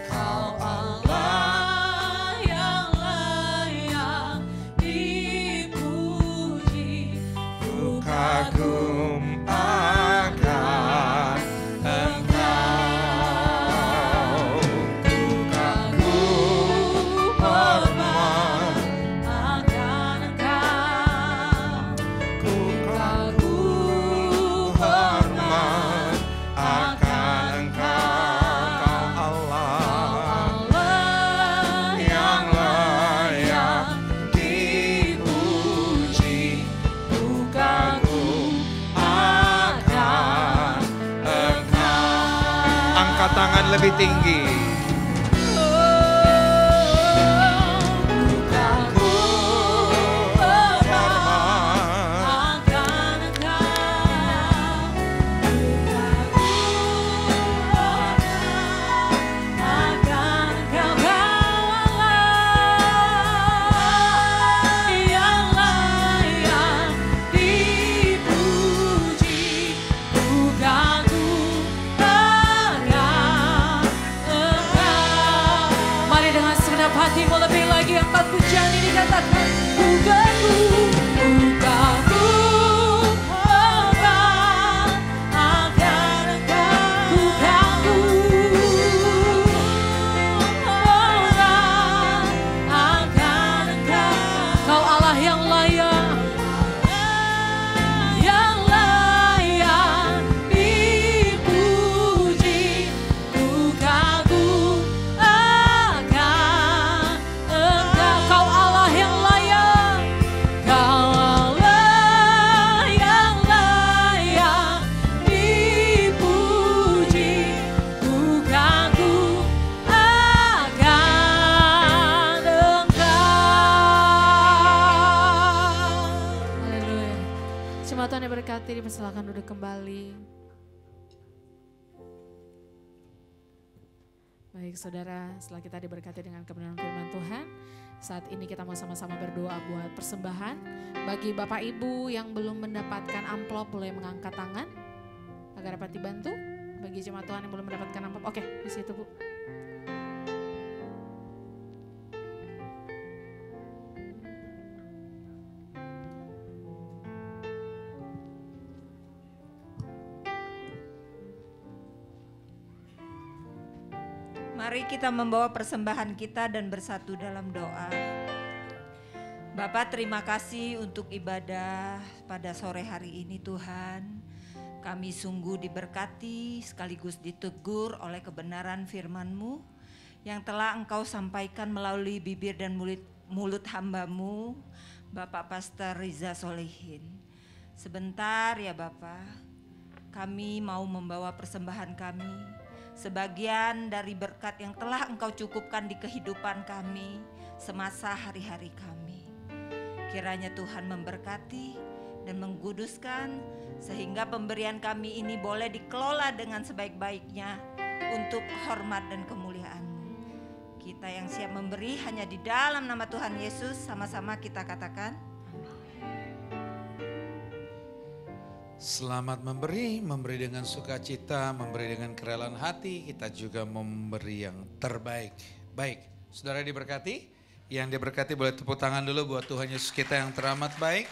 Kau Allah yang layak dipuji. Ku kagum akan Engkau, ku kagum lebih tinggi. Hatimu lebih lagi angkat pujian ini, katakan bukanku, bukanku akan engkau, bukanku akan engkau. Kau Allah yang layak, yang layak dipuji, bukanku. Tuhan yang berkati, dipersilakan duduk kembali. Baik saudara, setelah kita diberkati dengan kebenaran firman Tuhan, saat ini kita mau sama-sama berdoa buat persembahan. Bagi Bapak Ibu yang belum mendapatkan amplop, boleh mengangkat tangan agar dapat dibantu. Bagi jemaat Tuhan yang belum mendapatkan amplop, oke, di situ Bu. Mari kita membawa persembahan kita dan bersatu dalam doa. Bapa, terima kasih untuk ibadah pada sore hari ini Tuhan. Kami sungguh diberkati sekaligus ditegur oleh kebenaran firman-Mu yang telah Engkau sampaikan melalui bibir dan mulut hamba-Mu, Bapak Pastor Riza Solihin. Sebentar ya Bapak, kami mau membawa persembahan kami. Sebagian dari berkat yang telah Engkau cukupkan di kehidupan kami semasa hari-hari kami. Kiranya Tuhan memberkati dan mengkuduskan sehingga pemberian kami ini boleh dikelola dengan sebaik-baiknya untuk hormat dan kemuliaan-Mu. Kita yang siap memberi hanya di dalam nama Tuhan Yesus, sama-sama kita katakan. Selamat memberi dengan sukacita, memberi dengan kerelaan hati, kita juga memberi yang terbaik. Baik, saudara diberkati, yang diberkati boleh tepuk tangan dulu buat Tuhan Yesus kita yang teramat baik.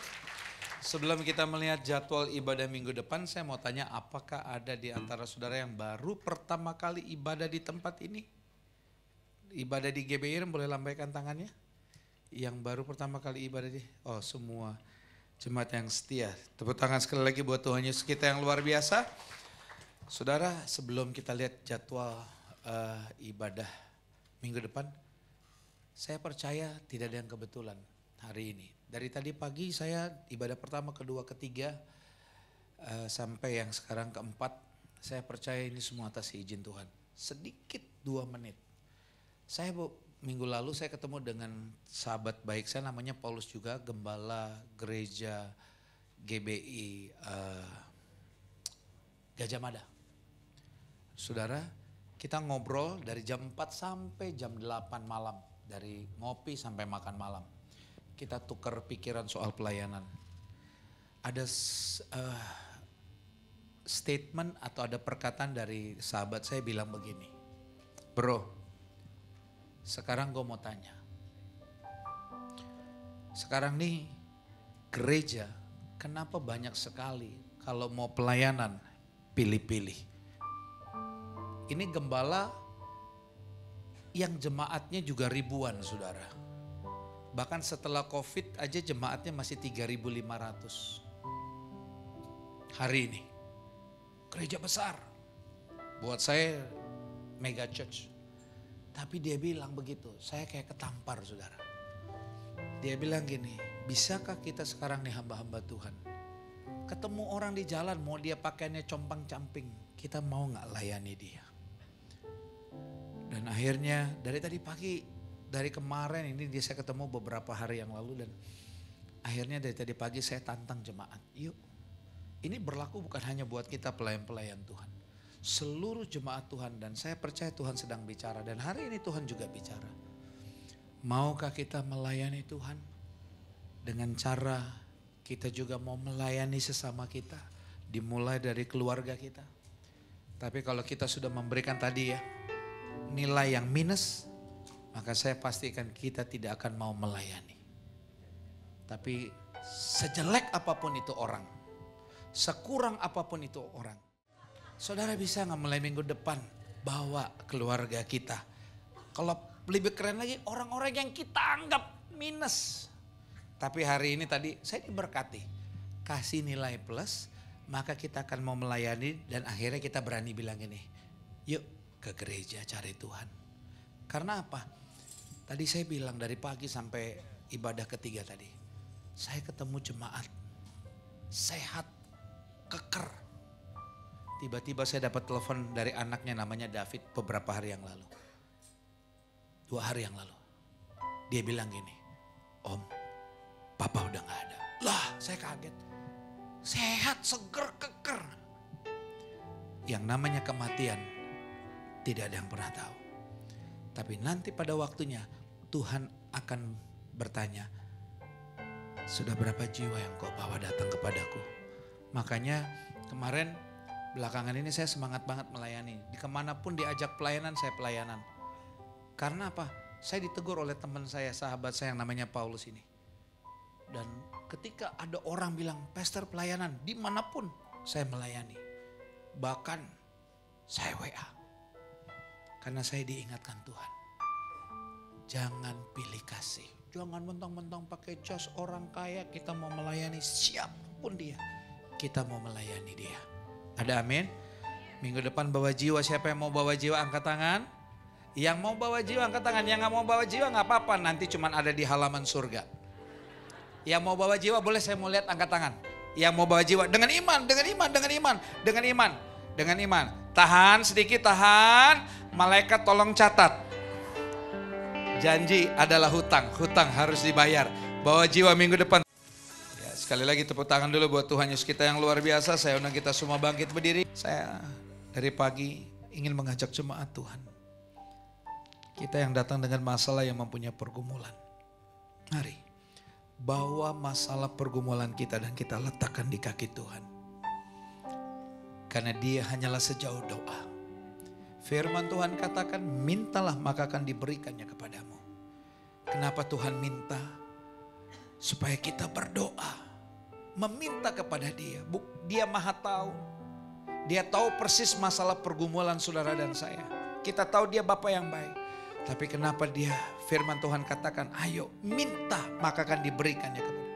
Sebelum kita melihat jadwal ibadah minggu depan, saya mau tanya apakah ada di antara saudara yang baru pertama kali ibadah di tempat ini? Ibadah di GBI, boleh lambaikan tangannya? Yang baru pertama kali ibadah di, oh semua. Jemaat yang setia, tepuk tangan sekali lagi buat Tuhan Yesus kita yang luar biasa. Saudara, sebelum kita lihat jadwal ibadah minggu depan, saya percaya tidak ada yang kebetulan hari ini. Dari tadi pagi saya ibadah pertama, kedua, ketiga, sampai yang sekarang keempat, saya percaya ini semua atas izin Tuhan. Sedikit 2 menit. Minggu lalu saya ketemu dengan sahabat baik saya namanya Paulus juga, gembala gereja GBI Gajah Mada. Saudara, kita ngobrol dari jam 4 sampai jam 8 malam, dari ngopi sampai makan malam. Kita tukar pikiran soal pelayanan. Ada statement atau ada perkataan dari sahabat saya bilang begini, bro, sekarang gue mau tanya, sekarang nih gereja kenapa banyak sekali kalau mau pelayanan pilih-pilih. Ini gembala yang jemaatnya juga ribuan saudara. Bahkan setelah COVID aja jemaatnya masih 3.500 hari ini. Gereja besar, buat saya mega church. Tapi dia bilang begitu, saya kayak ketampar saudara. Dia bilang gini, bisakah kita sekarang nih hamba-hamba Tuhan, ketemu orang di jalan mau dia pakaiannya compang-camping, kita mau gak layani dia? Dan akhirnya dari tadi pagi, dari kemarin ini saya ketemu beberapa hari yang lalu, dan akhirnya dari tadi pagi saya tantang jemaat. Yuk, ini berlaku bukan hanya buat kita pelayan-pelayan Tuhan. Seluruh jemaat Tuhan, dan saya percaya Tuhan sedang bicara, dan hari ini Tuhan juga bicara. Maukah kita melayani Tuhan dengan cara kita juga mau melayani sesama kita, dimulai dari keluarga kita. Tapi kalau kita sudah memberikan tadi ya, nilai yang minus, maka saya pastikan kita tidak akan mau melayani. Tapi sejelek apapun itu orang, sekurang apapun itu orang, saudara bisa nggak mulai minggu depan bawa keluarga kita? Kalau lebih keren lagi, orang-orang yang kita anggap minus. Tapi hari ini tadi saya diberkati, kasih nilai plus, maka kita akan mau melayani, dan akhirnya kita berani bilang ini, yuk ke gereja cari Tuhan. Karena apa? Tadi saya bilang dari pagi sampai ibadah ketiga tadi, saya ketemu jemaat sehat, keker. Tiba-tiba saya dapat telepon dari anaknya namanya David beberapa hari yang lalu. 2 hari yang lalu. Dia bilang gini, Om, Papa udah gak ada. Lah, saya kaget. Sehat, seger, keker. Yang namanya kematian tidak ada yang pernah tahu. Tapi nanti pada waktunya Tuhan akan bertanya, sudah berapa jiwa yang kau bawa datang kepadaku? Makanya kemarin belakangan ini saya semangat banget melayani. Di kemanapun diajak pelayanan, saya pelayanan. Karena apa? Saya ditegur oleh teman saya, sahabat saya yang namanya Paulus ini. Dan ketika ada orang bilang, pastor pelayanan, dimanapun saya melayani. Bahkan saya WA. Karena saya diingatkan Tuhan. Jangan pilih kasih. Jangan mentang-mentang pakai jas orang kaya, kita mau melayani siapapun dia. Kita mau melayani dia. Ada amin? Minggu depan bawa jiwa, siapa yang mau bawa jiwa angkat tangan? Yang mau bawa jiwa angkat tangan, yang gak mau bawa jiwa gak apa-apa, nanti cuman ada di halaman surga. Yang mau bawa jiwa boleh saya mau lihat angkat tangan. Yang mau bawa jiwa dengan iman, dengan iman, dengan iman, dengan iman, dengan iman. Tahan sedikit, tahan. Malaikat tolong catat. Janji adalah hutang, hutang harus dibayar. Bawa jiwa minggu depan. Ya, sekali lagi tepuk tangan dulu buat Tuhan Yesus kita yang luar biasa. Saya undang kita semua bangkit berdiri. Saya dari pagi ingin mengajak jemaat Tuhan. Kita yang datang dengan masalah yang mempunyai pergumulan. Mari. Bawa masalah pergumulan kita dan kita letakkan di kaki Tuhan. Karena dia hanyalah sejauh doa. Firman Tuhan katakan, mintalah maka akan diberikannya kepadamu. Kenapa Tuhan minta? Supaya kita berdoa. Meminta kepada dia. Dia maha tahu. Dia tahu persis masalah pergumulan saudara dan saya. Kita tahu dia Bapa yang baik. Tapi kenapa dia firman Tuhan katakan, ayo minta maka akan diberikannya kepada.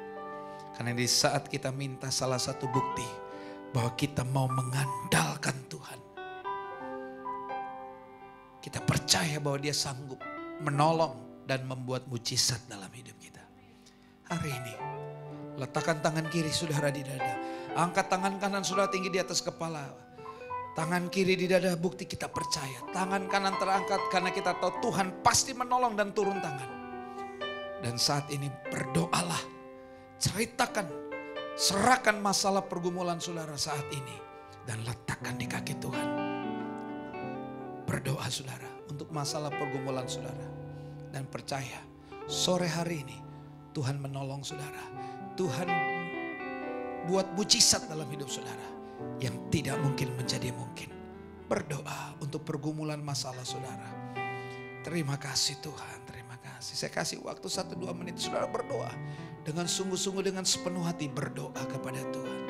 Karena di saat kita minta salah satu bukti bahwa kita mau mengandalkan Tuhan. Kita percaya bahwa dia sanggup menolong dan membuat mujizat dalam hidup kita. Hari ini letakkan tangan kiri saudara di dada. Angkat tangan kanan saudara tinggi di atas kepala. Tangan kiri di dada, bukti kita percaya. Tangan kanan terangkat karena kita tahu Tuhan pasti menolong dan turun tangan. Dan saat ini berdoalah. Ceritakan, serahkan masalah pergumulan saudara saat ini. Dan letakkan di kaki Tuhan. Berdoa saudara untuk masalah pergumulan saudara. Dan percaya, sore hari ini Tuhan menolong saudara. Tuhan buat mujizat dalam hidup saudara. Yang tidak mungkin menjadi mungkin. Berdoa untuk pergumulan masalah saudara. Terima kasih Tuhan, terima kasih. Saya kasih waktu 1-2 menit saudara berdoa. Dengan sungguh-sungguh, dengan sepenuh hati berdoa kepada Tuhan.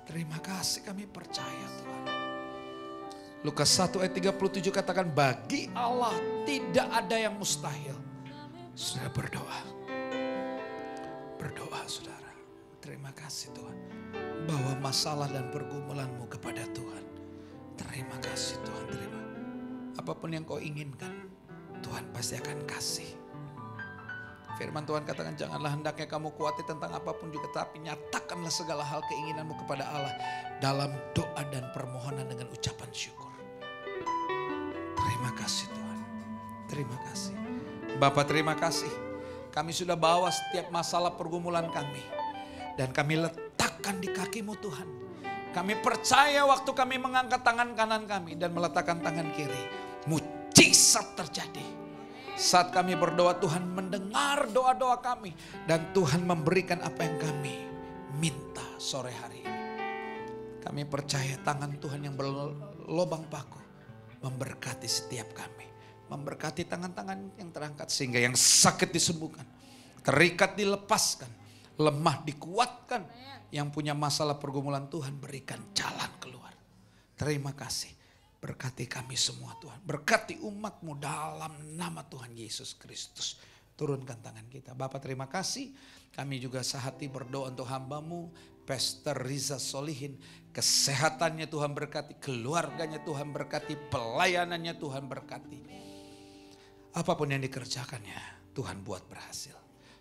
Terima kasih, kami percaya Tuhan. Lukas 1 ayat 37 katakan, bagi Allah tidak ada yang mustahil. Saudara berdoa. Berdoa saudara. Terima kasih Tuhan. Bawa masalah dan pergumulanmu kepada Tuhan. Terima kasih Tuhan, terima. Apapun yang kau inginkan, Tuhan pasti akan kasih. Firman Tuhan katakan, janganlah hendaknya kamu khawatir tentang apapun juga, tapi nyatakanlah segala hal keinginanmu kepada Allah dalam doa dan permohonan dengan ucapan syukur. Terima kasih Tuhan. Terima kasih. Bapak terima kasih. Kami sudah bawa setiap masalah pergumulan kami. Dan kami letakkan di kaki-Mu Tuhan. Kami percaya waktu kami mengangkat tangan kanan kami dan meletakkan tangan kiri, mujizat terjadi. Saat kami berdoa, Tuhan mendengar doa-doa kami. Dan Tuhan memberikan apa yang kami minta sore hari ini. Kami percaya tangan Tuhan yang berlobang paku memberkati setiap kami. Memberkati tangan-tangan yang terangkat sehingga yang sakit disembuhkan. Terikat dilepaskan. Lemah dikuatkan. Yang punya masalah pergumulan Tuhan berikan jalan keluar. Terima kasih. Berkati kami semua Tuhan. Berkati umat-Mu dalam nama Tuhan Yesus Kristus. Turunkan tangan kita. Bapak terima kasih. Kami juga sehati berdoa untuk hamba-Mu, Pastor Riza Solihin. Kesehatannya Tuhan berkati. Keluarganya Tuhan berkati. Pelayanannya Tuhan berkati. Apapun yang dikerjakannya Tuhan buat berhasil.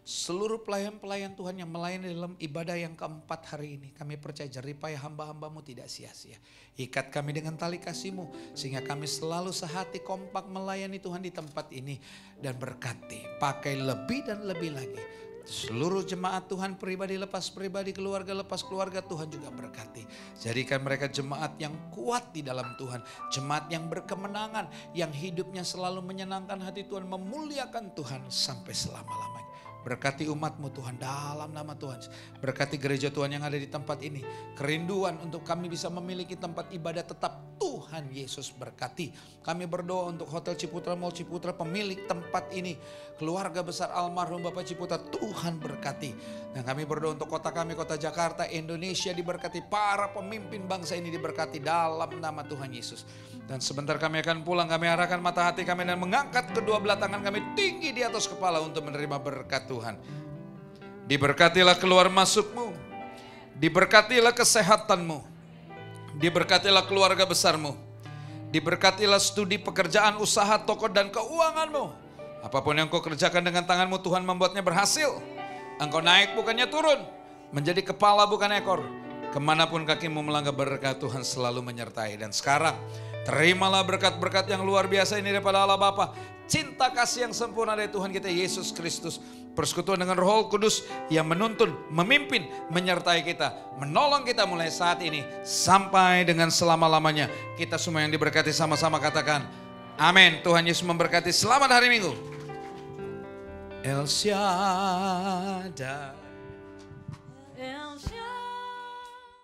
Seluruh pelayan-pelayan Tuhan yang melayani dalam ibadah yang keempat hari ini. Kami percaya jeripaya hamba-hamba-Mu tidak sia-sia. Ikat kami dengan tali kasih-Mu. Sehingga kami selalu sehati kompak melayani Tuhan di tempat ini. Dan berkati. Pakai lebih dan lebih lagi. Seluruh jemaat Tuhan pribadi lepas pribadi, keluarga lepas keluarga, Tuhan juga berkati. Jadikan mereka jemaat yang kuat di dalam Tuhan. Jemaat yang berkemenangan. Yang hidupnya selalu menyenangkan hati Tuhan. Memuliakan Tuhan sampai selama-lamanya. Berkati umat-Mu Tuhan dalam nama Tuhan. Berkati gereja Tuhan yang ada di tempat ini. Kerinduan untuk kami bisa memiliki tempat ibadah tetap Tuhan Yesus berkati. Kami berdoa untuk Hotel Ciputra, Mall Ciputra, pemilik tempat ini. Keluarga besar almarhum Bapak Ciputra, Tuhan berkati. Dan kami berdoa untuk kota kami, kota Jakarta, Indonesia diberkati. Para pemimpin bangsa ini diberkati dalam nama Tuhan Yesus. Dan sebentar kami akan pulang, kami arahkan mata hati kami dan mengangkat kedua belah tangan kami tinggi di atas kepala untuk menerima berkat Tuhan. Diberkatilah keluar masuk-Mu. Diberkatilah kesehatan-Mu. Diberkatilah keluarga besar-Mu. Diberkatilah studi pekerjaan, usaha, toko dan keuangan-Mu. Apapun yang Kau kerjakan dengan tangan-Mu Tuhan membuatnya berhasil. Engkau naik bukannya turun. Menjadi kepala bukan ekor. Kemanapun kakimu melangkah berkat Tuhan selalu menyertai. Dan sekarang terimalah berkat-berkat yang luar biasa ini daripada Allah Bapa. Cinta kasih yang sempurna dari Tuhan kita Yesus Kristus. Persekutuan dengan Roh Kudus yang menuntun, memimpin, menyertai kita. Menolong kita mulai saat ini sampai dengan selama-lamanya. Kita semua yang diberkati sama-sama katakan amin. Tuhan Yesus memberkati. Selamat hari Minggu. El Shaddai.